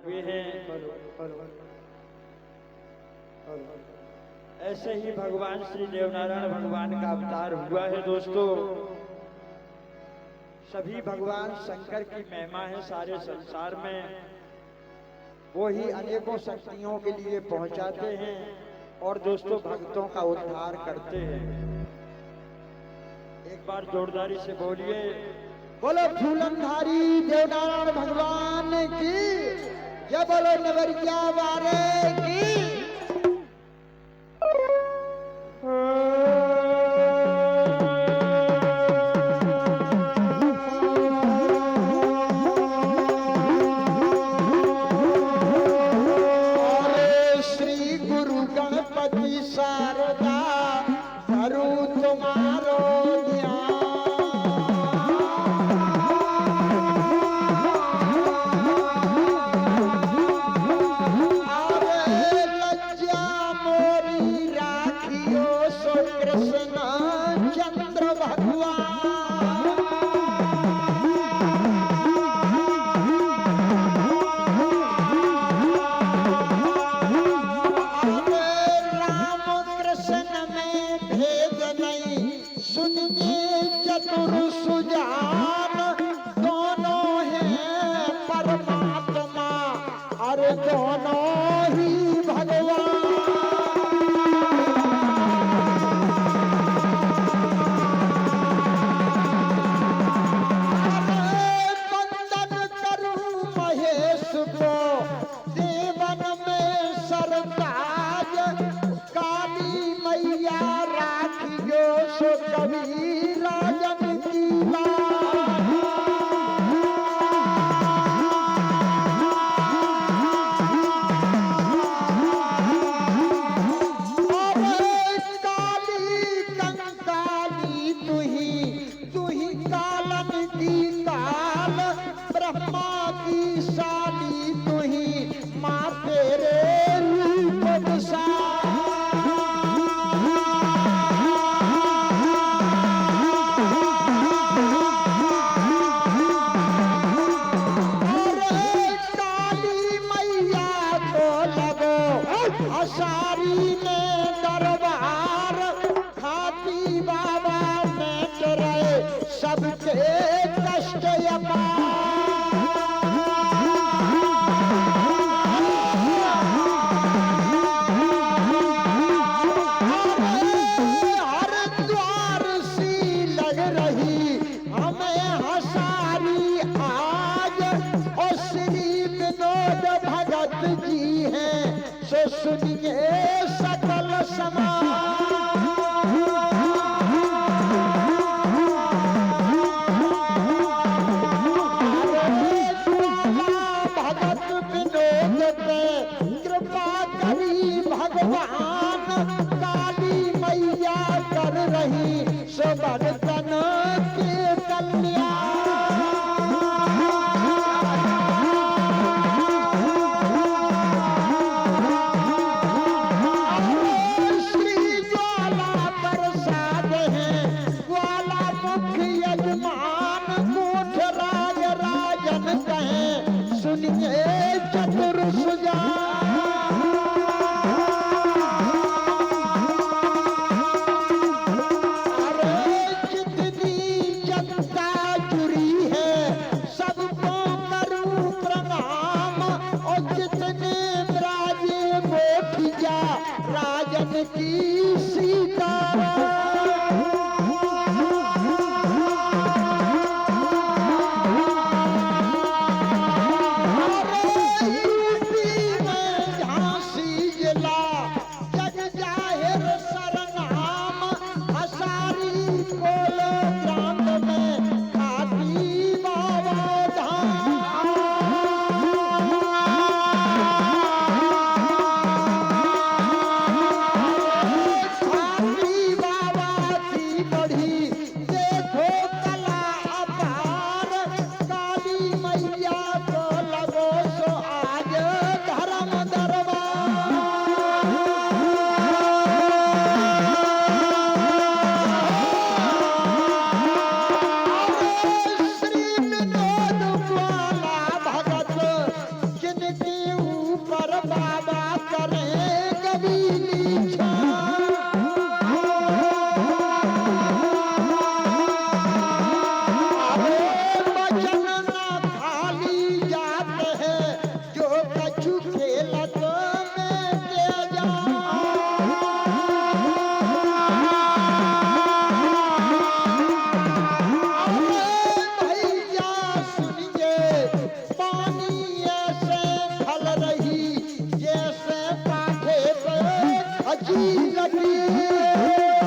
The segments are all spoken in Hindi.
वे हैं। ऐसे ही भगवान श्री देवनारायण भगवान का अवतार हुआ है दोस्तों। सभी भगवान शंकर की महिमा है सारे संसार में। वो ही अनेकों शक्तियों के लिए पहुंचाते हैं और दोस्तों भक्तों का उद्धार करते हैं। एक बार जोरदारी से बोलिए, बोलो फूलनधारी देवनारायण भगवान की जय, बोलो नवरिया वाले की। श्री गुरु गणपति शारदा धरू तुम्हारो खेलत में तेजा भैया सुनिए पानी ऐसे फल रही जैसे पाठे पे अजी लगी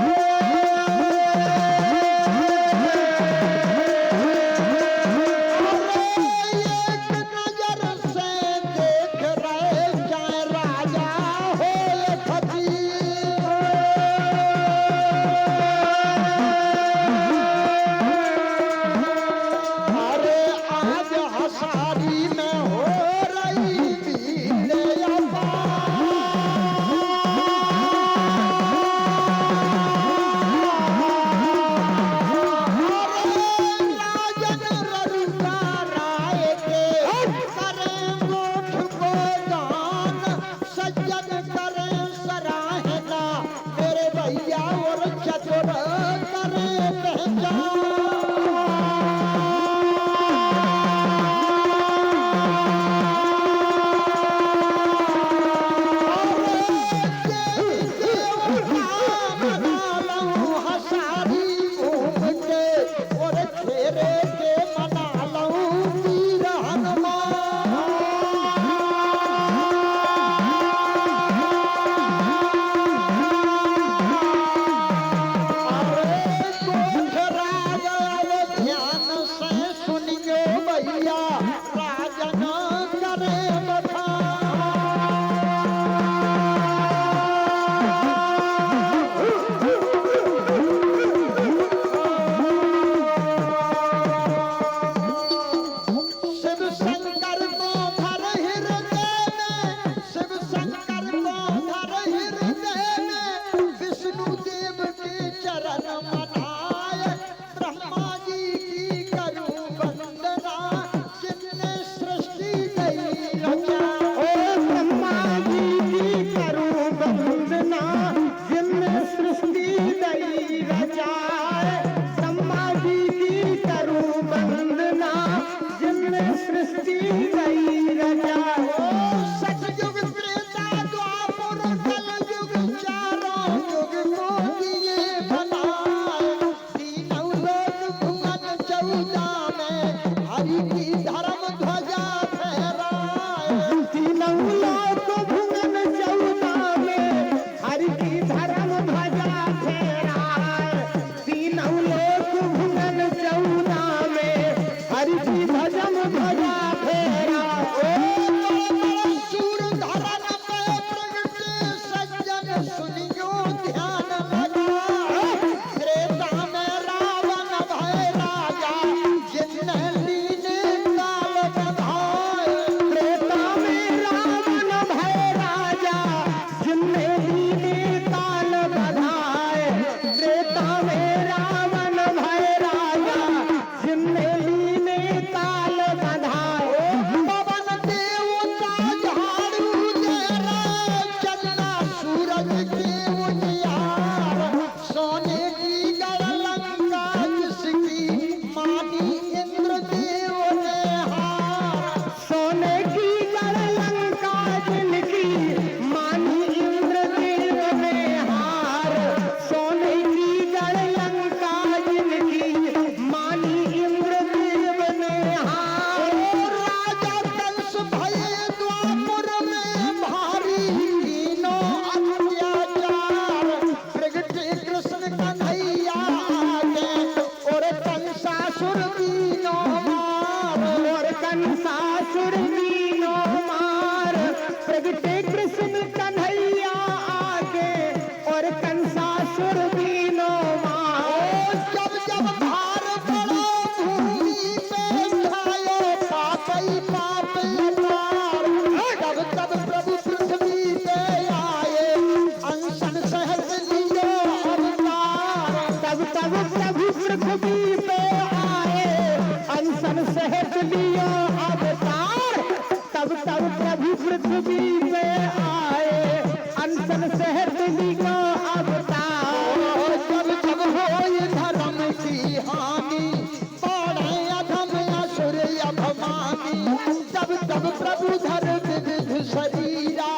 शरीरा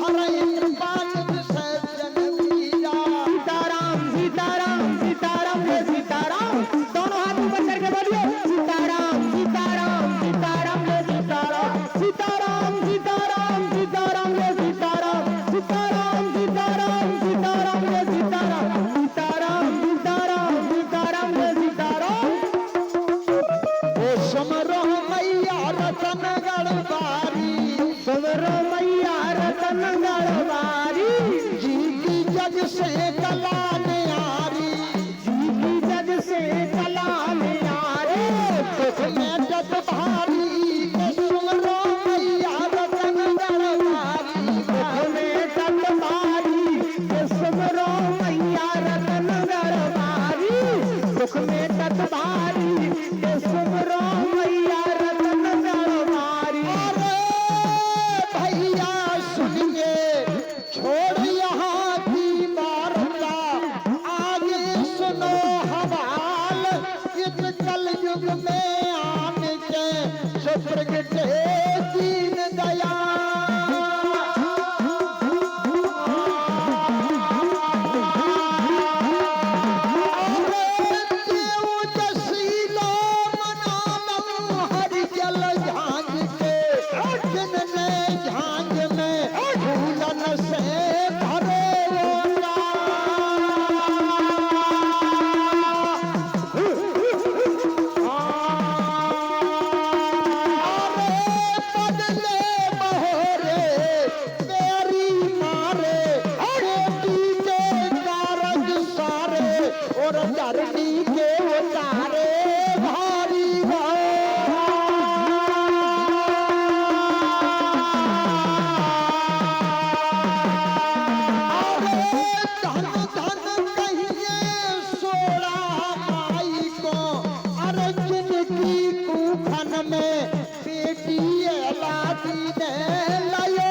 हर इंद्रपाल विसर्जन वीरा। सीताराम सीताराम सीताराम जय सीताराम। दोनों हाथ ऊपर करके बोलिए सीताराम सीताराम सीताराम जय सीताराम। सीताराम सीताराम सीताराम जय सीताराम। सीताराम सीताराम सीताराम जय सीताराम। सीताराम सीताराम सीताराम जय सीताराम। ओ समरो मैया रतन गढ़वारी, समरो मैया रतन गढ़वारी। जी की जग से कला न्यारी, जी की जग से कला न्यारी। दुख में जग भारी के सुमरो मैया रतन गढ़वारी। दुख में जग भारी के सुमरो मैया रतन गढ़वारी। दुख में जग भारी के सुमरो मैया रतन गढ़वारी। अरे भैया सुनिए छोड़ यहाँ की वार्ता, आगे सुनो हवाल। इस कलयुग में आने के सो प्रगटे दीन और धरती के उतारे भारी धन धन कहिए सोड़ा माई को। अरे जिनकी कूखन में बेटी लादी ने लयो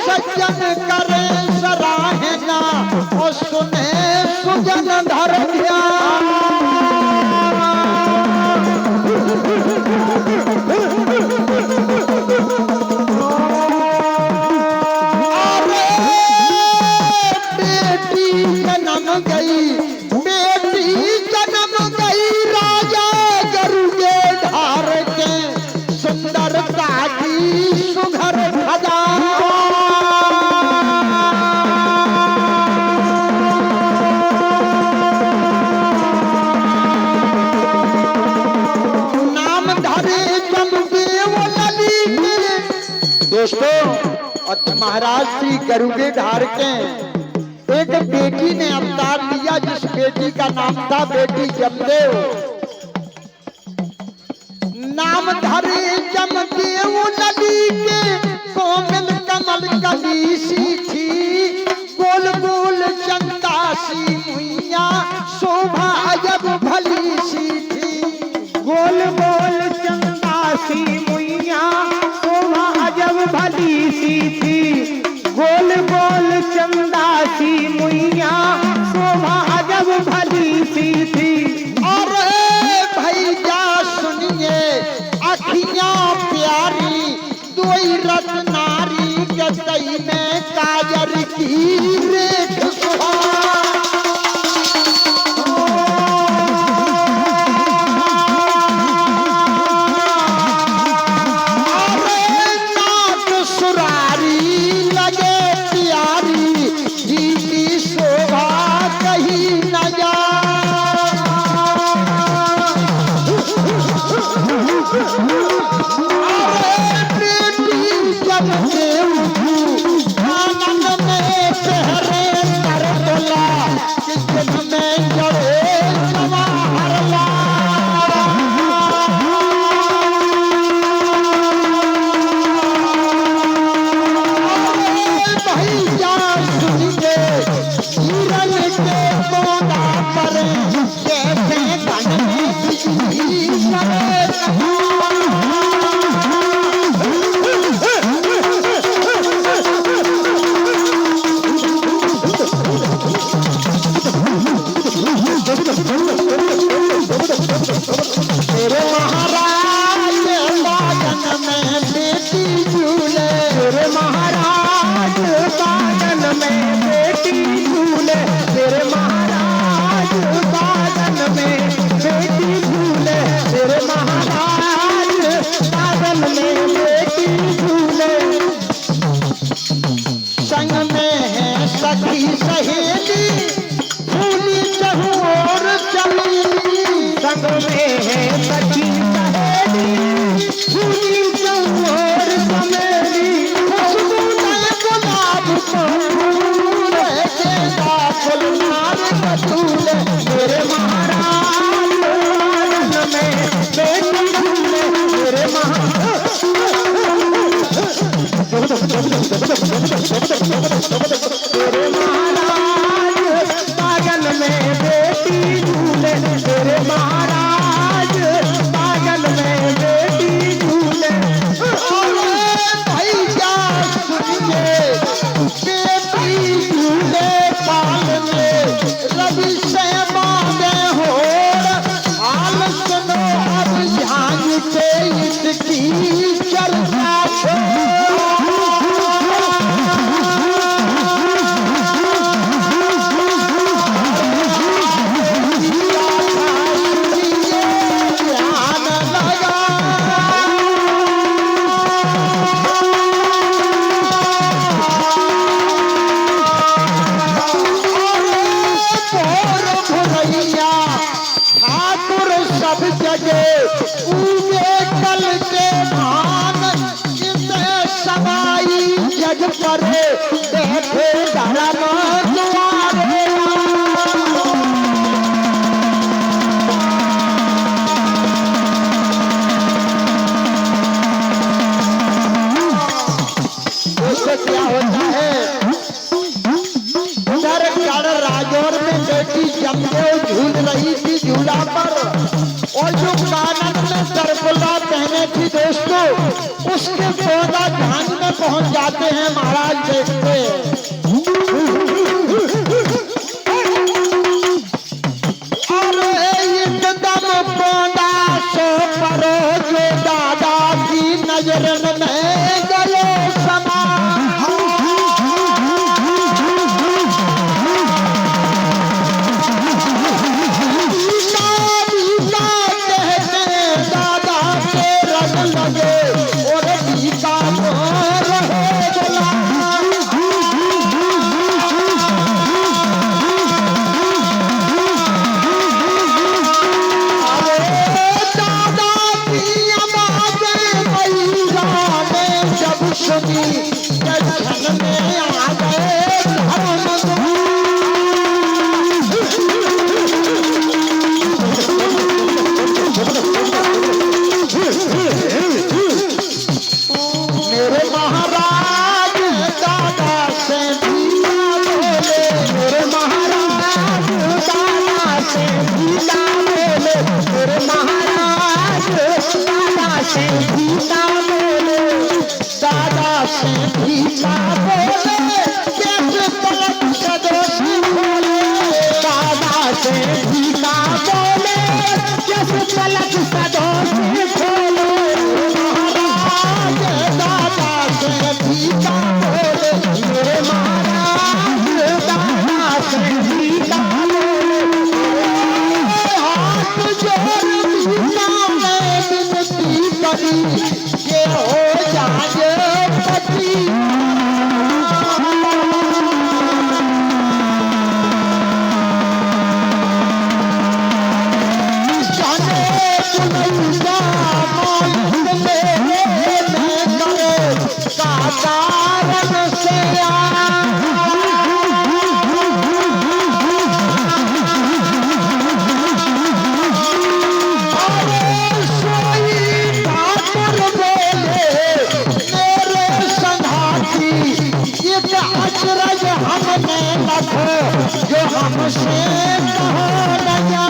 सज्जन करे सराहना और सुने सुजन धर अरे बेटी जन्म गई, बेटी जन्म गई राजा गरु के धार के। सुंदरता की सुघर खजा दोस्तों। महाराज श्री गरुगे ढार के एक बेटी ने अवतार लिया, जिस बेटी का नाम था बेटी जमदेव। नाम धरे जमदेव नदी के कोमल कमल कली सी थी। गोल गोल चंदा सी मुइया शोभा अजब भली सी थी। गोल गोल चंदा सी मुइया शोभा अजब भली सी थी। गोल गोल चंदा सी मुइया शोभा अजब भली सी थी। अरे भैया सुनिए अखियां प्यारी दोई रत नारी के तई में काजर की रेख सुहा। भाग में है सखी सहेली, फूली चौर चमेली, खुशबू में गुलाब को फूल, गेंदा फुलनार कसूल, मेरे महाराज आंगन में बेटी झूले, मेरे महाराज पागल में बेटी झूले, मेरे महाराज पागल में बेटी झूले। भैया सुनिए बेटी झूले पाल में रवि से मांगे हो, हाल सुनो अब ध्यान से इसकी चर्चा सब जगह पूजे कल के भान, इसे समाई जग पर देखे धर्म द्वारे। उससे क्या होता है, उधर गढ़ राजौर में बेटी जमदेव झूल रही थी झूला पर, और जो कानन में सरबुला पहने थी दोस्तों, उसके पौधा ध्यान में पहुंच जाते हैं। महाराज देखते अरे एकदम पौधा सो परो जो दादा की नजर में गलो समा, जो हमसे कहो न जा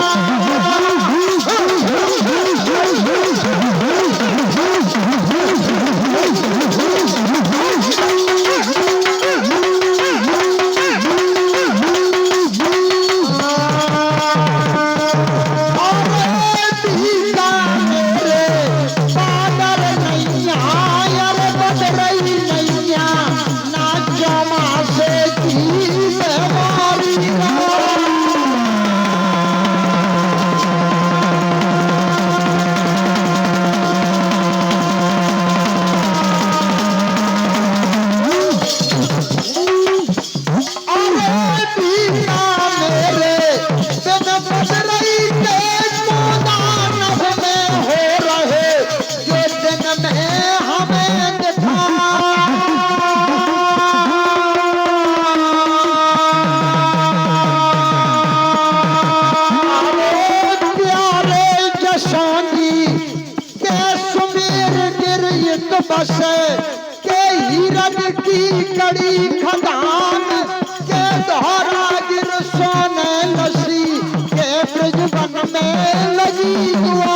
बसे के हिरन की कड़ी खदान के दोहरा गिर सोने लसी के ब्रजवन में लगी दुआ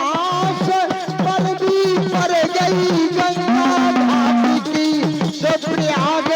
पर भी पर गई गंगा घाट की तो प्रयाग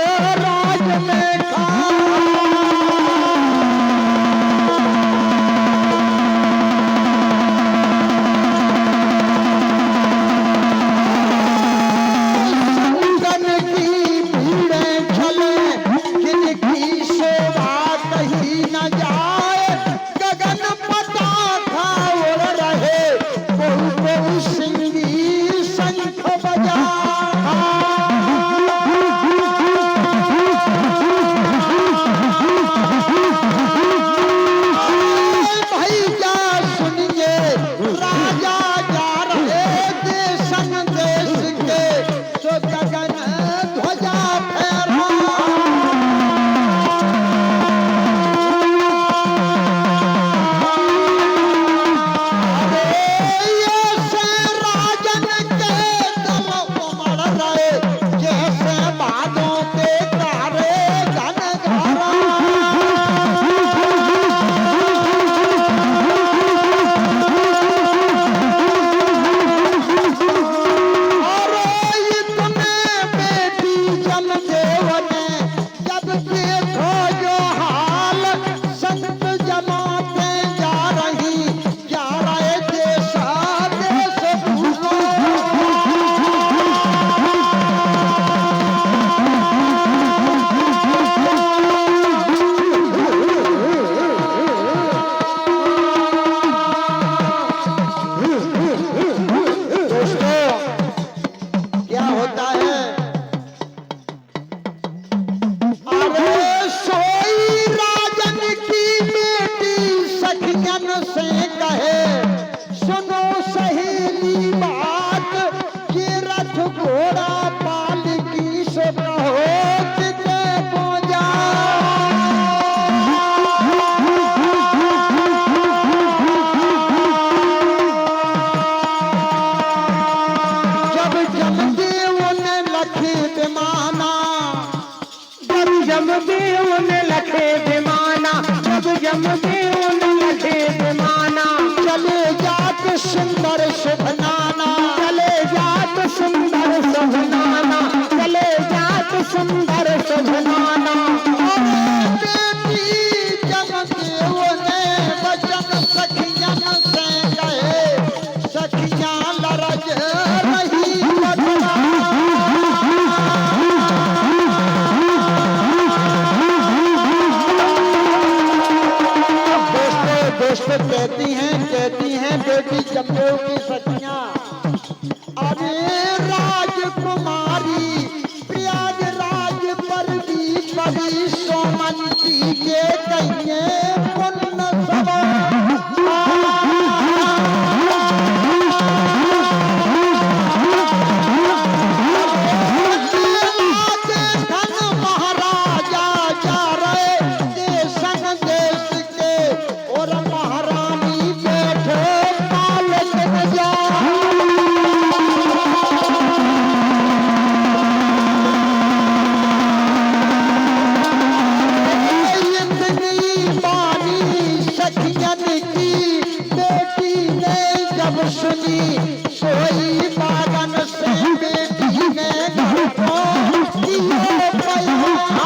जब सुनी सोई बागन से बेटी ने घर को दिए पैगाम।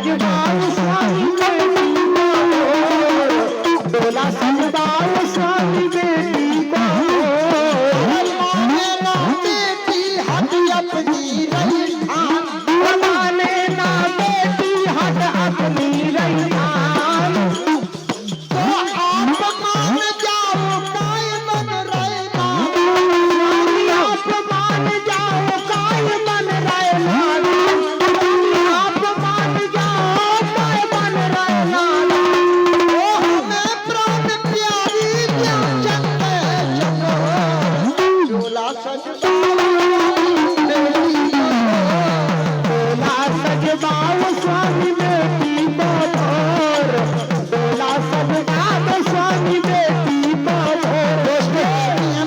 सजबाओ स्वामी बेटी को, डोला सजबाओ स्वामी बेटी को। माने ना बेटी हट अपनी रही ठान, माने ना बेटी हट अपनी रही ठान। तो आप मान जाओ काय बन रहे नाम, स्वामी आप मान जाओ काय बन रहे नाम, आप मान जाओ काय बन रहे नाम। ओ हमें प्राण प्यारी ज्ञान चंद चको, झूला सजबाओ बेटी को, झूला सजबाओ स्वामी बेटी को, डोला सजबाओ स्वामी बेटी को।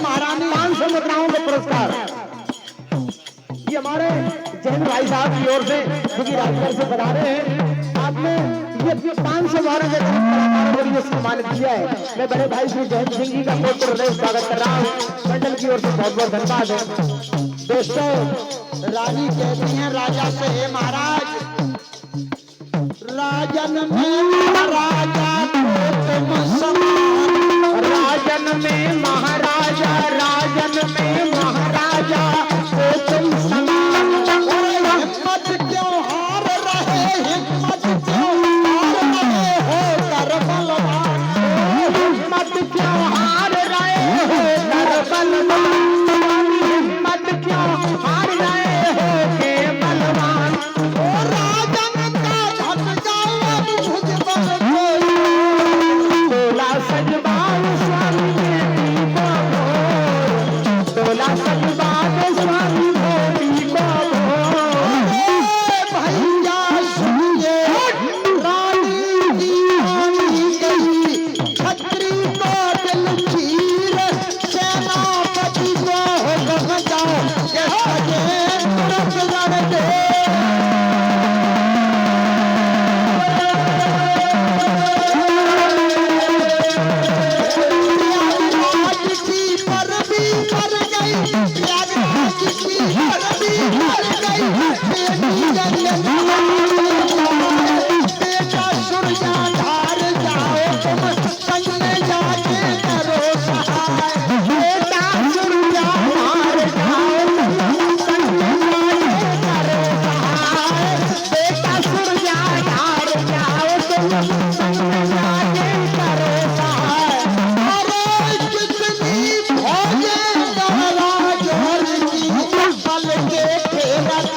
महारानी 500 मुद्राओं का पुरस्कार ये हमारे जैन भाई साहब की ओर से जो कि राजगढ़ से बना रहे हैं। आपने ये 512 के कलाकारों को भी सम्मानित किया है। मैं बड़े भाई श्री जैन सिंह जी का बहुत हृदय स्वागत कर रहा हूँ। मंडल की ओर से बहुत बहुत धन्यवाद है। दोस्तों, रानी कहती हैं राजा से, हे महाराज, राजन में महाराजा को तुम समान, राजन में महाराजा, राजन में महाराजा को तुम समान। हिम्मत क्यों हार रहे, हिम्मत क्यों हार रहे हो कर बलवान, हिम्मत क्यों हार रहे हो कर बलवान, हिम्मत क्यों हार रहे हो के बलवान। ओ राजन का धन जाओ भुज बल कोई, डोला सजबाओ स्वामी बेटी को, डोला सजबाओ स्वामी बेटी को। भैया सुनिए, रानी दीवानी गई, छतरी को दिल चीर, सेनापति को हुक्म जाओ के सजे तुरंत लड़ दे। प्रयागराज की पर भी मर गई, प्रयागराज की पर भी मर गई, बेटी जन्म बेटा सूर्या धार जाओ तुम संग में जाके करो सहाय, बेटा सूर्या धार जाओ तुम संग में जाके करो सहाय, बेटा सूर्या धार जाओ तुम संग में जाके करो सहाय। अरे कितनी भोजे डरा जोर की पल के फेरत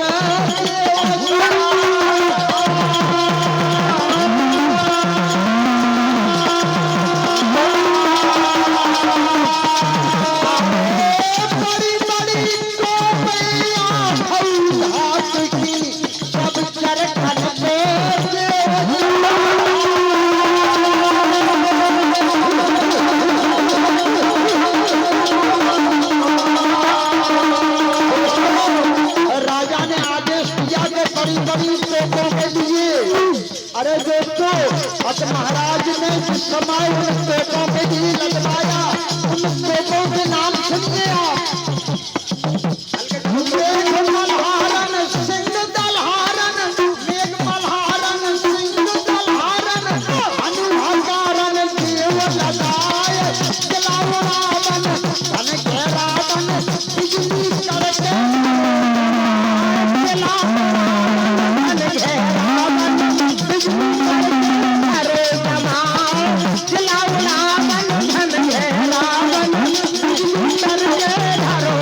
बड़ी बड़ी टोपियां भई घास की, सब चरखन पे राजा ने आदेश दिया कि बड़ी बड़ी तोपों के लिए। अरे दोस्तों, अब महाराज ने जिस समय उन तोपों के लिए लगवाया, उन तोपों के नाम सुनिए आप। मेघ मल्हारन सिंह दलहारन, मेघ मल्हारन सिंह दलहारन, अनुहकारन देव लगाए, जलाओ रावण धन के रावण, बिजली करके जलाओ रावण धन के रावण, बिजली करके करो जमाओ, जलाओ रावण धन के रावण, बिजली करके धरो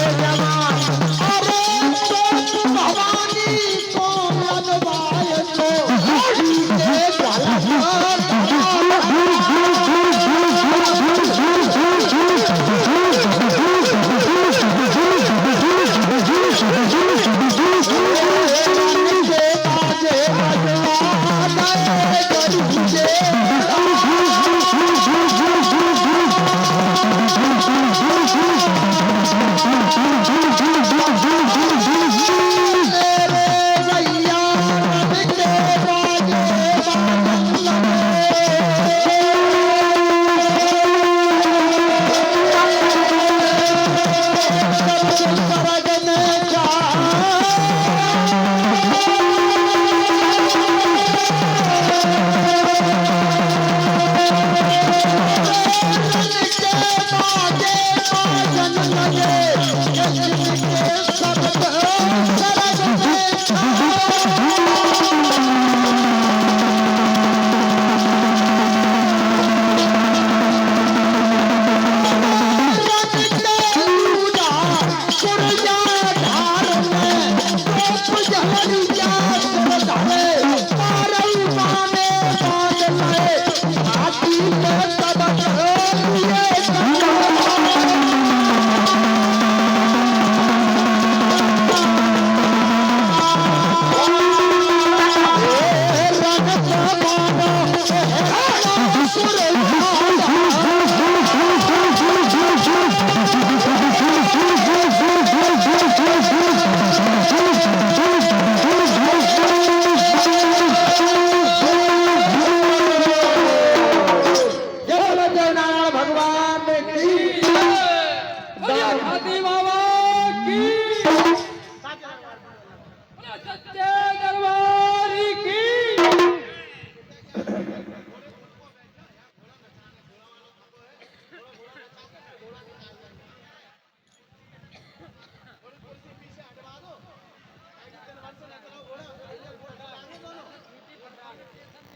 सत्य